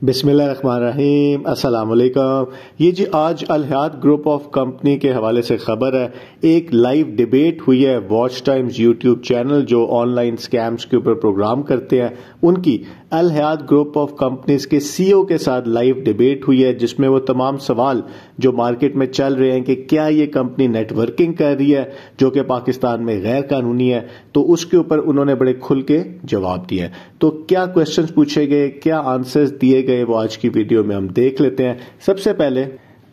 بسم اللہ الرحمن الرحیم، السلام علیکم۔ یہ جی آج الحیات گروپ آف کمپنی کے حوالے سے خبر ہے، ایک لائیو ڈیبیٹ ہوئی ہے واچ ٹائمز یوٹیوب چینل جو آن لائن سکیمز کے اوپر پروگرام کرتے ہیں، ان کی الحیات گروپ آف کمپنیز کے سی او کے ساتھ لائیو ڈیبیٹ ہوئی ہے، جس میں وہ تمام سوال جو مارکیٹ میں چل رہے ہیں کہ کیا یہ کمپنی نیٹ ورکنگ کر رہی ہے جو کہ پاکستان میں غیر قانونی ہے، تو اس کے اوپر انہوں نے بڑے کھل کے جواب دیا۔ تو کیا کویسچنز پوچھے گئے، کیا آنسرز دیے گئے، وہ آج کی ویڈیو میں ہم دیکھ لیتے ہیں۔ سب سے پہلے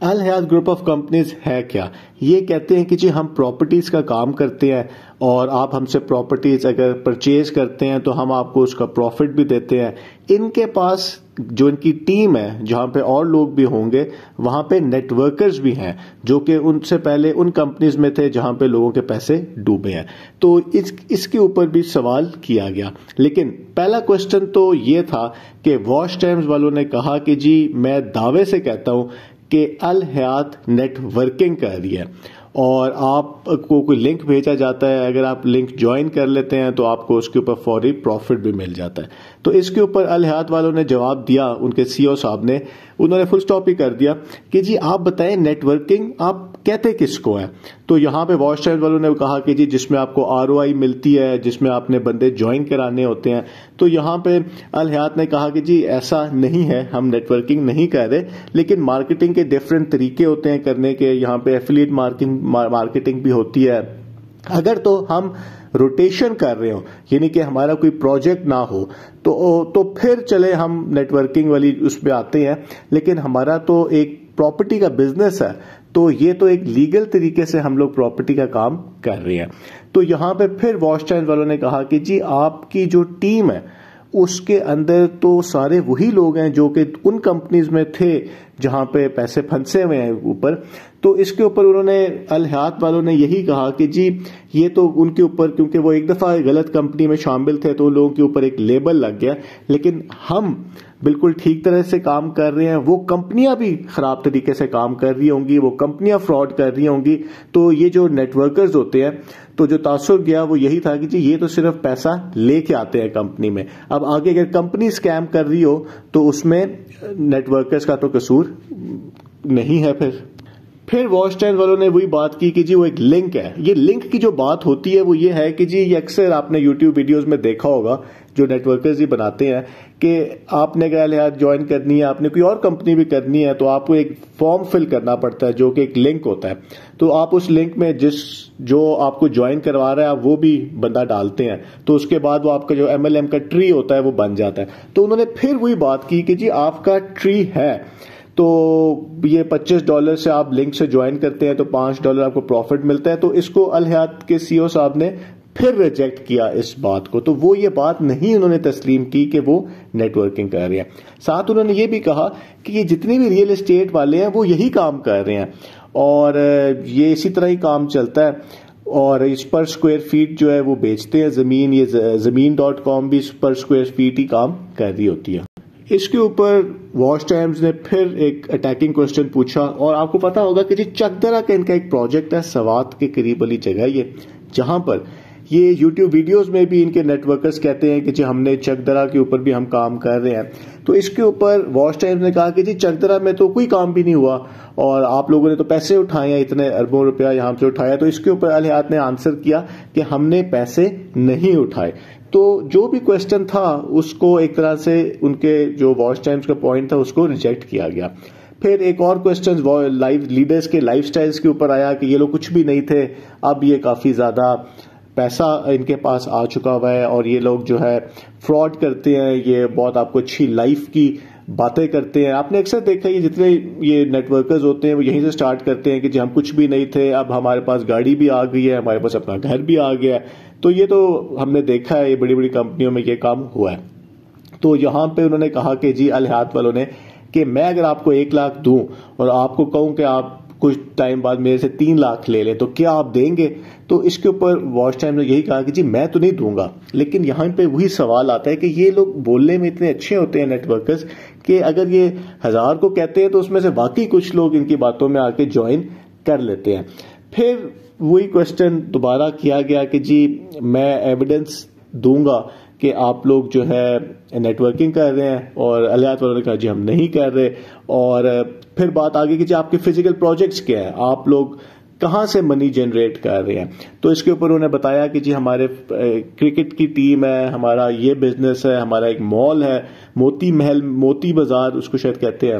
الحیات گروپ آف کمپنیز ہے کیا؟ یہ کہتے ہیں کہ جی ہم پراپرٹیز کا کام کرتے ہیں اور آپ ہم سے پراپرٹیز اگر پرچیز کرتے ہیں تو ہم آپ کو اس کا پروفٹ بھی دیتے ہیں۔ ان کے پاس جو ان کی ٹیم ہے، جہاں پہ اور لوگ بھی ہوں گے، وہاں پہ نیٹ ورکرز بھی ہیں جو کہ ان سے پہلے ان کمپنیز میں تھے جہاں پہ لوگوں کے پیسے ڈوبے ہیں۔ تو اس کے اوپر بھی سوال کیا گیا، لیکن پہلا کوشچن تو یہ تھا کہ واچ ٹائمز والوں نے کہا کہ جی میں دعوے سے کہتا ہوں کہ الحیات نیٹ ورکنگ کر رہی ہے، اور آپ کو کوئی لنک بھیجا جاتا ہے، اگر آپ لنک جوائن کر لیتے ہیں تو آپ کو اس کے اوپر فوری پروفٹ بھی مل جاتا ہے۔ تو اس کے اوپر الحیات والوں نے جواب دیا، ان کے سی او صاحب نے، انہوں نے فل سٹاپ ہی کر دیا کہ جی آپ بتائیں نیٹ ورکنگ آپ کہتے کس کو ہے؟ تو یہاں پہ واچ ٹائمز والوں نے کہا کہ جی جس میں آپ کو ROI ملتی ہے، جس میں آپ نے بندے جوائن کرانے ہوتے ہیں۔ تو یہاں پہ الحیات نے کہا کہ جی ایسا نہیں ہے، ہم نیٹ ورکنگ نہیں کر رہے، لیکن مارکیٹنگ کے ڈفرینٹ طریقے ہوتے ہیں کرنے کے، یہاں پہ ایفیلیٹ مارکیٹنگ بھی ہوتی ہے۔ اگر تو ہم روٹیشن کر رہے ہوں، یعنی کہ ہمارا کوئی پروجیکٹ نہ ہو تو پھر چلے ہم نیٹ ورکنگ والی اس پہ آتے ہیں، لیکن ہمارا تو ایک پراپرٹی کا بزنس ہے، تو یہ تو ایک لیگل طریقے سے ہم لوگ پراپرٹی کا کام کر رہے ہیں۔ تو یہاں پہ پھر واچ ٹائمز والوں نے کہا کہ جی آپ کی جو ٹیم ہے اس کے اندر تو سارے وہی لوگ ہیں جو کہ ان کمپنیز میں تھے جہاں پہ پیسے پھنسے ہوئے ہیں اوپر۔ تو اس کے اوپر انہوں نے الحیات والوں نے یہی کہا کہ جی یہ تو ان کے اوپر، کیونکہ وہ ایک دفعہ غلط کمپنی میں شامل تھے تو ان لوگوں کے اوپر ایک لیبل لگ گیا، لیکن ہم بالکل ٹھیک طرح سے کام کر رہے ہیں، وہ کمپنیاں بھی خراب طریقے سے کام کر رہی ہوں گی، وہ کمپنیاں فراڈ کر رہی ہوں گی۔ تو یہ جو نیٹ ورکرز ہوتے ہیں، تو جو تاثر گیا وہ یہی تھا کہ جی یہ تو صرف پیسہ لے کے آتے ہیں کمپنی میں، اب آگے اگر کمپنی اسکیم کر رہی ہو تو اس میں نیٹ ورکرز کا تو قصور نہیں ہے۔ پھر واچ ٹائمز والوں نے وہی بات کی کہ جی وہ ایک لنک ہے۔ یہ لنک کی جو بات ہوتی ہے وہ یہ ہے کہ جی یہ اکثر آپ نے یوٹیوب ویڈیوز میں دیکھا ہوگا، جو نیٹ ورکرز ہی بناتے ہیں، کہ آپ نے الحیات جوائن کرنی ہے، آپ نے کوئی اور کمپنی بھی کرنی ہے، تو آپ کو ایک فارم فل کرنا پڑتا ہے جو کہ ایک لنک ہوتا ہے۔ تو آپ اس لنک میں جو آپ کو جوائن کروا رہا ہے وہ بھی بندہ ڈالتے ہیں، تو اس کے بعد وہ آپ کا جو MLM کا ٹری ہوتا ہے وہ بن جاتا ہے۔ تو انہوں نے پھر وہی بات کی کہ جی آپ کا ٹری ہے تو یہ $25 سے آپ لنک سے جوائن کرتے ہیں تو $5 آپ کو پروفٹ ملتا ہے۔ تو اس کو الحیات کے سی او صاحب نے پھر ریجیکٹ کیا اس بات کو، تو وہ یہ بات نہیں انہوں نے تسلیم کی کہ وہ نیٹ ورکنگ کر رہے ہیں۔ ساتھ انہوں نے یہ بھی کہا کہ یہ جتنے بھی ریئل اسٹیٹ والے ہیں وہ یہی کام کر رہے ہیں اور یہ اسی طرح ہی کام چلتا ہے، اور اس پر اسکوائر فیٹ جو ہے وہ بیچتے ہیں زمین، یہ زمین.com بھی اس پر اسکوائر فیٹ ہی کام کر رہی ہوتی ہے۔ اس کے اوپر واچ ٹائمز نے پھر ایک اٹیکنگ کوشچن پوچھا، اور آپ کو پتا ہوگا کہ جی چکدرا کا ان کا ایک پروجیکٹ ہے سوات کے قریب والی جگہ، یہ جہاں پر یہ یوٹیوب ویڈیوز میں بھی ان کے نیٹ ورکرز کہتے ہیں کہ جی ہم نے چکدرا کے اوپر بھی ہم کام کر رہے ہیں۔ تو اس کے اوپر واچ ٹائمز نے کہا کہ جی چکدرا میں تو کوئی کام بھی نہیں ہوا اور آپ لوگوں نے تو پیسے اٹھائے ہیں، اتنے اربوں روپیہ یہاں سے اٹھایا۔ تو اس کے اوپر الحیات نے آنسر کیا کہ ہم نے پیسے نہیں اٹھائے۔ تو جو بھی کوشچن تھا اس کو ایک طرح سے ان کے جو واچ ٹائمز کا پوائنٹ تھا اس کو ریجیکٹ کیا گیا۔ پھر ایک اور کوشچن لیڈرز کے لائف سٹائلز کے اوپر آیا کہ یہ لوگ کچھ بھی نہیں تھے، اب یہ کافی زیادہ پیسہ ان کے پاس آ چکا ہوا ہے اور یہ لوگ جو ہے فراڈ کرتے ہیں، یہ بہت آپ کو اچھی لائف کی باتیں کرتے ہیں۔ آپ نے اکثر دیکھا یہ جتنے یہ نیٹ ورکرز ہوتے ہیں وہ یہیں سے سٹارٹ کرتے ہیں کہ جی ہم کچھ بھی نہیں تھے، اب ہمارے پاس گاڑی بھی آ گئی ہے، ہمارے پاس اپنا گھر بھی آ گیا ہے۔ تو یہ تو ہم نے دیکھا ہے، یہ بڑی بڑی کمپنیوں میں یہ کام ہوا ہے۔ تو یہاں پہ انہوں نے کہا کہ جی الحیات والوں نے کہ میں اگر آپ کو 1 لاکھ دوں اور آپ کو کہوں کہ آپ کچھ ٹائم بعد میرے سے 3 لاکھ لے لیں تو کیا آپ دیں گے؟ تو اس کے اوپر واچ ٹائم نے یہی کہا کہ جی میں تو نہیں دوں گا، لیکن یہاں پہ وہی سوال آتا ہے کہ یہ لوگ بولنے میں اتنے اچھے ہوتے ہیں نیٹ ورکرز کہ اگر یہ 1000 کو کہتے ہیں تو اس میں سے واقعی کچھ لوگ ان کی باتوں میں آ کے جوائن کر لیتے ہیں۔ پھر وہی کوشچن دوبارہ کیا گیا کہ جی میں ایویڈنس دوں گا کہ آپ لوگ جو ہے نیٹ ورکنگ کر رہے ہیں، اور الحیات والوں نے کہا جی ہم نہیں کر رہے. اور پھر بات آگے کہ جی آپ کے فزیکل پروجیکٹس کیا ہیں، آپ لوگ کہاں سے منی جنریٹ کر رہے ہیں. تو اس کے اوپر انہوں نے بتایا کہ جی ہمارے کرکٹ کی ٹیم ہے، ہمارا یہ بزنس ہے، ہمارا ایک مال ہے موتی محل، موتی بازار اس کو شاید کہتے ہیں.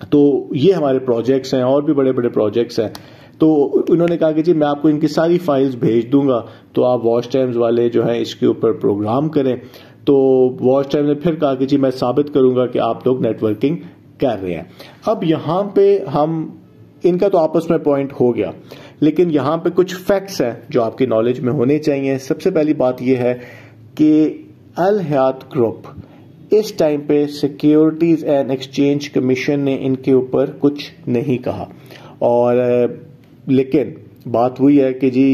تو یہ ہمارے پروجیکٹس ہیں، اور بھی بڑے بڑے پروجیکٹس ہیں. تو انہوں نے کہا کہ جی میں آپ کو ان کی ساری فائلز بھیج دوں گا، تو آپ واچ ٹائمز والے جو ہیں اس کے اوپر پروگرام کریں. تو واچ ٹائم نے پھر کہا کہ جی میں ثابت کروں گا کہ آپ لوگ نیٹ ورکنگ کر رہے ہیں. اب یہاں پہ ہم ان کا تو آپس میں پوائنٹ ہو گیا، لیکن یہاں پہ کچھ فیکٹس ہیں جو آپ کی نالج میں ہونے چاہیے. سب سے پہلی بات یہ ہے کہ الحیات گروپ اس ٹائم پہ سیکیورٹیز اینڈ ایکسچینج کمیشن نے ان کے اوپر کچھ نہیں کہا. اور لیکن بات وہی ہے کہ جی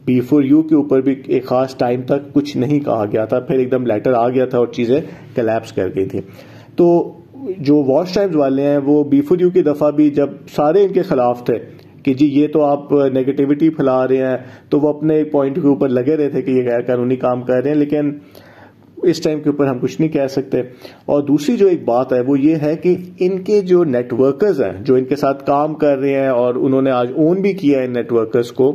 B4U کے اوپر بھی ایک خاص ٹائم تک کچھ نہیں کہا گیا تھا، پھر ایک دم لیٹر آ گیا تھا اور چیزیں کلیپس کر گئی تھی. تو جو واچ ٹائمز والے ہیں وہ B4U کی دفعہ بھی جب سارے ان کے خلاف تھے کہ جی یہ تو آپ نیگیٹیوٹی پھیلا رہے ہیں، تو وہ اپنے پوائنٹ کے اوپر لگے رہے تھے کہ یہ غیر قانونی کام کر رہے ہیں، لیکن اس ٹائم کے اوپر ہم کچھ نہیں کہہ سکتے. اور دوسری جو ایک بات ہے وہ یہ ہے کہ ان کے جو نیٹ ورکرز ہیں جو ان کے ساتھ کام کر رہے ہیں، اور انہوں نے آج اون بھی کیا ہے ان نیٹ ورکرز کو،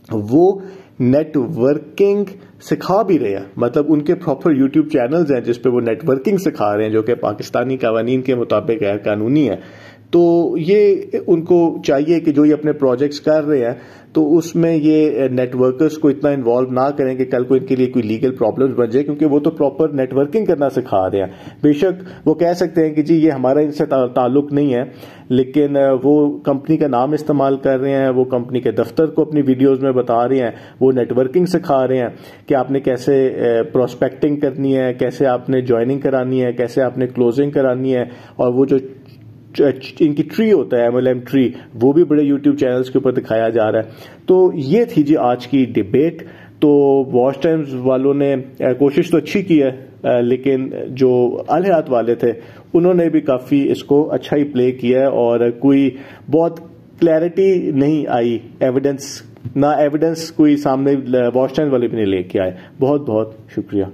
وہ نیٹ ورکنگ سکھا بھی رہے ہیں. مطلب ان کے پراپر یوٹیوب چینلز ہیں جس پہ وہ نیٹ ورکنگ سکھا رہے ہیں، جو کہ پاکستانی قوانین کے مطابق غیر قانونی ہے. تو یہ ان کو چاہیے کہ جو یہ اپنے پروجیکٹس کر رہے ہیں تو اس میں یہ نیٹ ورکرز کو اتنا انوالو نہ کریں کہ کل کو ان کے لیے کوئی لیگل پرابلمز بن جائے، کیونکہ وہ تو پراپر نیٹ ورکنگ کرنا سکھا رہے ہیں. بے شک وہ کہہ سکتے ہیں کہ جی یہ ہمارا ان سے تعلق نہیں ہے، لیکن وہ کمپنی کا نام استعمال کر رہے ہیں، وہ کمپنی کے دفتر کو اپنی ویڈیوز میں بتا رہے ہیں، وہ نیٹ ورکنگ سکھا رہے ہیں کہ آپ نے کیسے پروسپیکٹنگ کرنی ہے، کیسے آپ نے جوائننگ کرانی ہے، کیسے آپ نے کلوزنگ کرانی ہے. اور وہ جو ان کی ٹری ہوتا ہے MLM ٹری، وہ بھی بڑے یوٹیوب چینلز کے اوپر دکھایا جا رہا ہے. تو یہ تھی جی آج کی ڈیبیٹ. تو واچ ٹائمز والوں نے کوشش تو اچھی کی ہے، لیکن جو الحیات والے تھے انہوں نے بھی کافی اس کو اچھا ہی پلے کیا ہے، اور کوئی بہت کلیئرٹی نہیں آئی، ایویڈنس کوئی سامنے واچ ٹائمز والے بھی نہیں لے کے آئے. بہت بہت شکریہ.